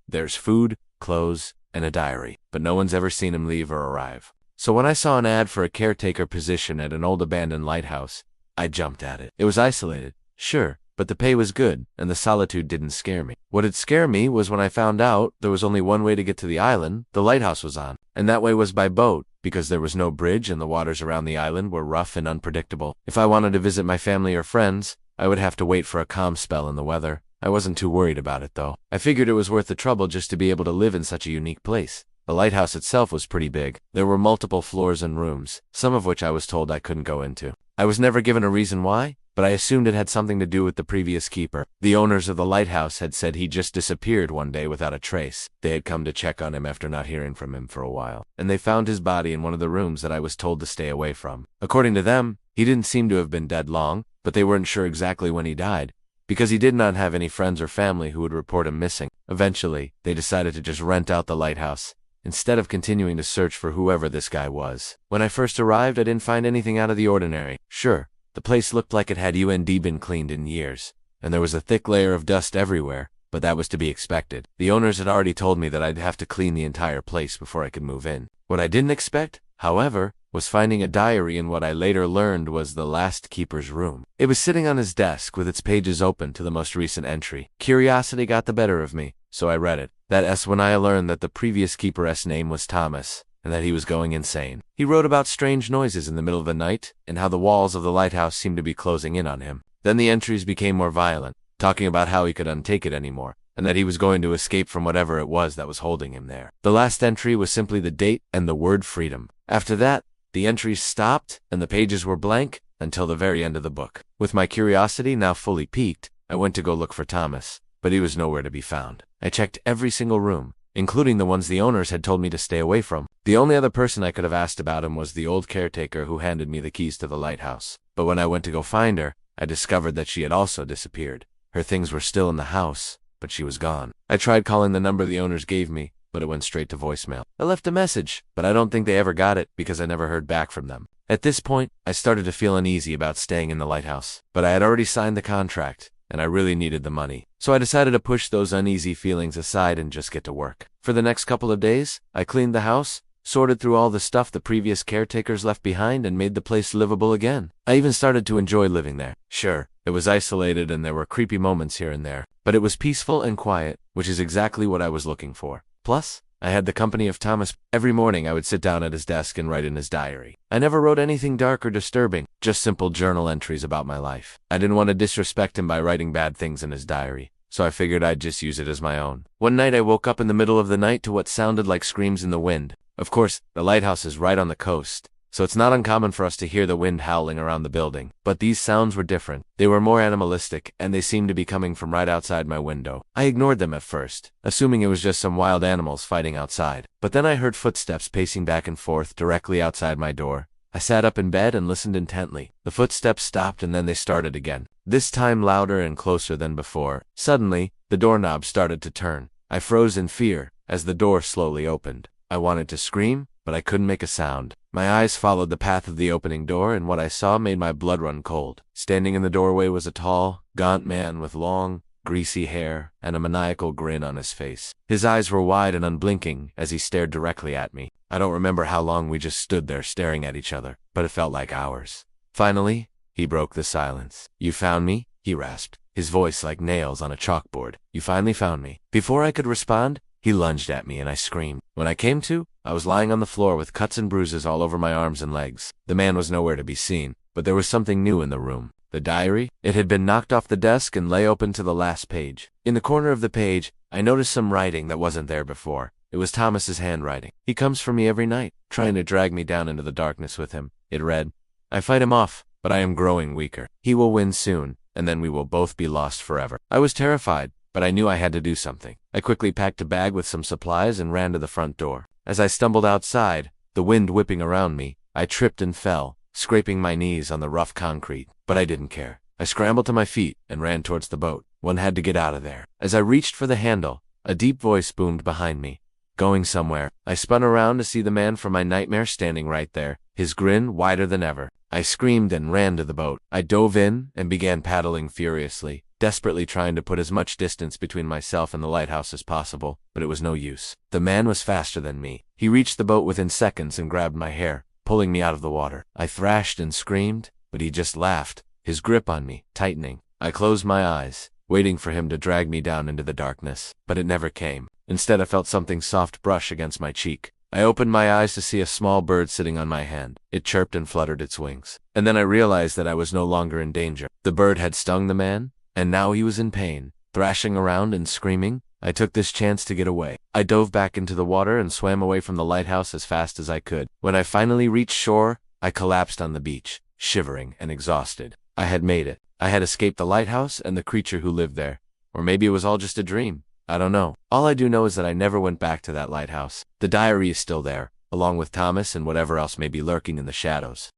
There's food, clothes, and a diary, but no one's ever seen him leave or arrive. So when I saw an ad for a caretaker position at an old abandoned lighthouse, I jumped at it. It was isolated, sure, but the pay was good, and the solitude didn't scare me. What did scare me was when I found out there was only one way to get to the island the lighthouse was on, and that way was by boat, because there was no bridge and the waters around the island were rough and unpredictable. If I wanted to visit my family or friends, I would have to wait for a calm spell in the weather. I wasn't too worried about it, though. I figured it was worth the trouble just to be able to live in such a unique place. The lighthouse itself was pretty big. There were multiple floors and rooms, some of which I was told I couldn't go into. I was never given a reason why, but I assumed it had something to do with the previous keeper. The owners of the lighthouse had said he just disappeared one day without a trace. They had come to check on him after not hearing from him for a while, and they found his body in one of the rooms that I was told to stay away from. According to them, he didn't seem to have been dead long, but they weren't sure exactly when he died, because he did not have any friends or family who would report him missing. Eventually, they decided to just rent out the lighthouse, instead of continuing to search for whoever this guy was. When I first arrived, I didn't find anything out of the ordinary. Sure, the place looked like it had been cleaned in years, and there was a thick layer of dust everywhere, but that was to be expected. The owners had already told me that I'd have to clean the entire place before I could move in. What I didn't expect, however, was finding a diary in what I later learned was the last keeper's room. It was sitting on his desk with its pages open to the most recent entry. Curiosity got the better of me, so I read it. That's when I learned that the previous keeper's name was Thomas, and that he was going insane. He wrote about strange noises in the middle of the night, and how the walls of the lighthouse seemed to be closing in on him. Then the entries became more violent, talking about how he could untake it anymore, and that he was going to escape from whatever it was that was holding him there. The last entry was simply the date and the word freedom. After that, the entries stopped, and the pages were blank until the very end of the book. With my curiosity now fully piqued, I went to go look for Thomas, but he was nowhere to be found. I checked every single room, including the ones the owners had told me to stay away from. The only other person I could have asked about him was the old caretaker who handed me the keys to the lighthouse. But when I went to go find her, I discovered that she had also disappeared. Her things were still in the house, but she was gone. I tried calling the number the owners gave me, but it went straight to voicemail. I left a message, but I don't think they ever got it because I never heard back from them. At this point, I started to feel uneasy about staying in the lighthouse, but I had already signed the contract, and I really needed the money. So I decided to push those uneasy feelings aside and just get to work. For the next couple of days, I cleaned the house, sorted through all the stuff the previous caretakers left behind, and made the place livable again. I even started to enjoy living there. Sure, it was isolated and there were creepy moments here and there, but it was peaceful and quiet, which is exactly what I was looking for. Plus, I had the company of Thomas. Every morning I would sit down at his desk and write in his diary. I never wrote anything dark or disturbing, just simple journal entries about my life. I didn't want to disrespect him by writing bad things in his diary, so I figured I'd just use it as my own. One night I woke up in the middle of the night to what sounded like screams in the wind. Of course, the lighthouse is right on the coast, so it's not uncommon for us to hear the wind howling around the building. But these sounds were different. They were more animalistic, and they seemed to be coming from right outside my window. I ignored them at first, assuming it was just some wild animals fighting outside. But then I heard footsteps pacing back and forth directly outside my door. I sat up in bed and listened intently. The footsteps stopped and then they started again, this time louder and closer than before. Suddenly, the doorknob started to turn. I froze in fear as the door slowly opened. I wanted to scream, but I couldn't make a sound. My eyes followed the path of the opening door, and what I saw made my blood run cold. Standing in the doorway was a tall, gaunt man with long, greasy hair and a maniacal grin on his face. His eyes were wide and unblinking as he stared directly at me. I don't remember how long we just stood there staring at each other, but it felt like hours. Finally, he broke the silence. "You found me?" he rasped, his voice like nails on a chalkboard. "You finally found me." Before I could respond, he lunged at me and I screamed. When I came to, I was lying on the floor with cuts and bruises all over my arms and legs. The man was nowhere to be seen, but there was something new in the room. The diary? It had been knocked off the desk and lay open to the last page. In the corner of the page, I noticed some writing that wasn't there before. It was Thomas's handwriting. "He comes for me every night, trying to drag me down into the darkness with him," it read. "I fight him off, but I am growing weaker. He will win soon, and then we will both be lost forever." I was terrified, but I knew I had to do something. I quickly packed a bag with some supplies and ran to the front door. As I stumbled outside, the wind whipping around me, I tripped and fell, scraping my knees on the rough concrete. But I didn't care. I scrambled to my feet and ran towards the boat. One had to get out of there. As I reached for the handle, a deep voice boomed behind me. "Going somewhere." I spun around to see the man from my nightmare standing right there, his grin wider than ever. I screamed and ran to the boat. I dove in and began paddling furiously, desperately trying to put as much distance between myself and the lighthouse as possible, but it was no use. The man was faster than me. He reached the boat within seconds and grabbed my hair, pulling me out of the water. I thrashed and screamed, but he just laughed, his grip on me tightening. I closed my eyes, waiting for him to drag me down into the darkness, but it never came. Instead, I felt something soft brush against my cheek. I opened my eyes to see a small bird sitting on my hand. It chirped and fluttered its wings. And then I realized that I was no longer in danger. The bird had stung the man, and now he was in pain, thrashing around and screaming. I took this chance to get away. I dove back into the water and swam away from the lighthouse as fast as I could. When I finally reached shore, I collapsed on the beach, shivering and exhausted. I had made it. I had escaped the lighthouse and the creature who lived there. Or maybe it was all just a dream. I don't know. All I do know is that I never went back to that lighthouse. The diary is still there, along with Thomas and whatever else may be lurking in the shadows.